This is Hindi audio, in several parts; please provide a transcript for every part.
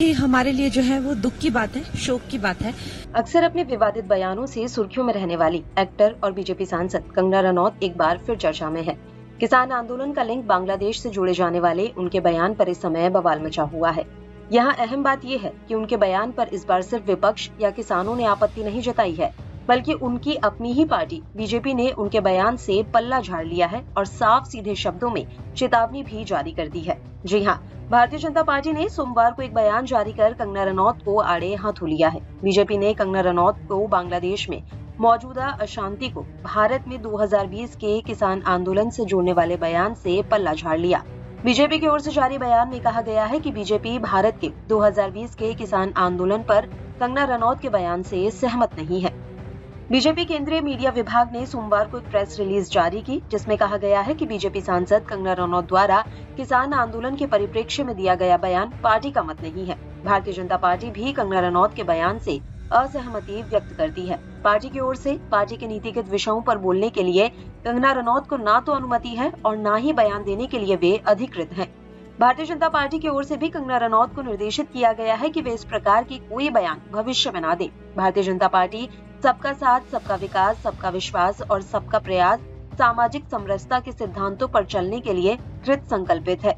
ये हमारे लिए जो है वो दुख की बात है, शोक की बात है। अक्सर अपने विवादित बयानों से सुर्खियों में रहने वाली एक्टर और बीजेपी सांसद कंगना रनौत एक बार फिर चर्चा में है। किसान आंदोलन का लिंक बांग्लादेश से जोड़े जाने वाले उनके बयान पर इस समय बवाल मचा हुआ है। यहाँ अहम बात यह है कि उनके बयान पर इस बार सिर्फ विपक्ष या किसानों ने आपत्ति नहीं जताई है, बल्कि उनकी अपनी ही पार्टी बीजेपी ने उनके बयान से पल्ला झाड़ लिया है और साफ सीधे शब्दों में चेतावनी भी जारी कर दी है। जी हाँ, भारतीय जनता पार्टी ने सोमवार को एक बयान जारी कर कंगना रनौत को आड़े हाथों लिया है। बीजेपी ने कंगना रनौत को बांग्लादेश में मौजूदा अशांति को भारत में 2020 के किसान आंदोलन से जोड़ने वाले बयान से पल्ला झाड़ लिया। बीजेपी की ओर से जारी बयान में कहा गया है कि बीजेपी भारत के 2020 के किसान आंदोलन पर कंगना रनौत के बयान से सहमत नहीं है। बीजेपी केंद्रीय मीडिया विभाग ने सोमवार को एक प्रेस रिलीज जारी की, जिसमें कहा गया है कि बीजेपी सांसद कंगना रनौत द्वारा किसान आंदोलन के परिप्रेक्ष्य में दिया गया बयान पार्टी का मत नहीं है। भारतीय जनता पार्टी भी कंगना रनौत के बयान से असहमति व्यक्त करती है। पार्टी की ओर से पार्टी के नीतिगत विषयों पर बोलने के लिए कंगना रनौत को न तो अनुमति है और न ही बयान देने के लिए वे अधिकृत हैं। भारतीय जनता पार्टी की ओर से भी कंगना रनौत को निर्देशित किया गया है कि वे इस प्रकार की कोई बयान भविष्य में न दें। भारतीय जनता पार्टी सबका साथ, सबका विकास, सबका विश्वास और सबका प्रयास सामाजिक समरसता के सिद्धांतों पर चलने के लिए कृत संकल्पित है।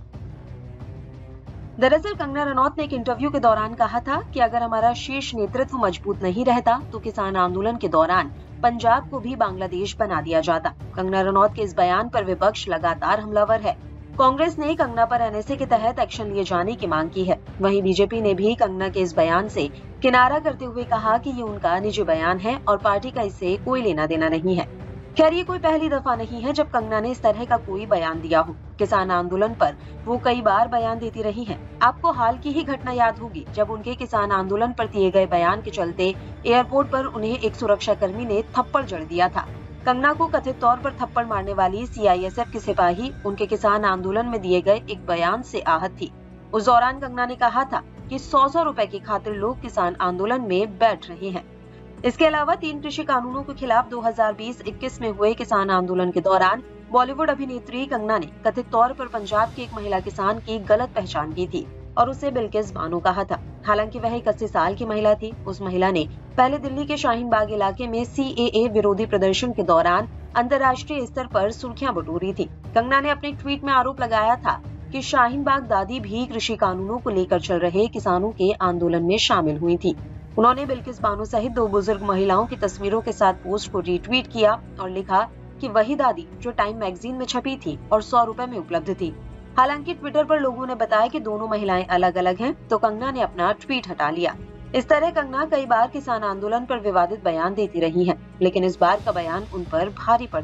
दरअसल कंगना रनौत ने एक इंटरव्यू के दौरान कहा था कि अगर हमारा शीर्ष नेतृत्व मजबूत नहीं रहता तो किसान आंदोलन के दौरान पंजाब को भी बांग्लादेश बना दिया जाता। कंगना रनौत के इस बयान पर विपक्ष लगातार हमलावर है। कांग्रेस ने कंगना पर एनएसए के तहत एक्शन लिए जाने की मांग की है। वहीं बीजेपी ने भी कंगना के इस बयान से किनारा करते हुए कहा कि ये उनका निजी बयान है और पार्टी का इससे कोई लेना देना नहीं है। खैर, ये कोई पहली दफा नहीं है जब कंगना ने इस तरह का कोई बयान दिया हो। किसान आंदोलन पर वो कई बार बयान देती रही हैं। आपको हाल की ही घटना याद होगी जब उनके किसान आंदोलन पर दिए गए बयान के चलते एयरपोर्ट पर उन्हें एक सुरक्षा कर्मी ने थप्पड़ जड़ दिया था। कंगना को कथित तौर पर थप्पड़ मारने वाली सीआईएसएफ की सिपाही उनके किसान आंदोलन में दिए गए एक बयान से आहत थी। उस दौरान कंगना ने कहा था कि 100 रुपए की खातिर लोग किसान आंदोलन में बैठ रहे हैं। इसके अलावा 3 कृषि कानूनों के खिलाफ 2020-21 में हुए किसान आंदोलन के दौरान बॉलीवुड अभिनेत्री कंगना ने कथित तौर पर पंजाब की एक महिला किसान की गलत पहचान की थी और उसे बिल्किस बानो कहा था। हालांकि वह 81 साल की महिला थी। उस महिला ने पहले दिल्ली के शाहीन बाग इलाके में सीएए विरोधी प्रदर्शन के दौरान अंतर्राष्ट्रीय स्तर पर सुर्खियां बटोरी थी। कंगना ने अपने ट्वीट में आरोप लगाया था कि शाहीन बाग दादी भी कृषि कानूनों को लेकर चल रहे किसानों के आंदोलन में शामिल हुई थी। उन्होंने बिल्किस बानो सहित 2 बुजुर्ग महिलाओं की तस्वीरों के साथ पोस्ट को रीट्वीट किया और लिखा कि वही दादी जो टाइम मैगजीन में छपी थी और 100 रुपए में उपलब्ध थी। हालांकि ट्विटर पर लोगों ने बताया कि दोनों महिलाएं अलग अलग हैं, तो कंगना ने अपना ट्वीट हटा लिया। इस तरह कंगना कई बार किसान आंदोलन पर विवादित बयान देती रही हैं, लेकिन इस बार का बयान उन पर भारी पड़ता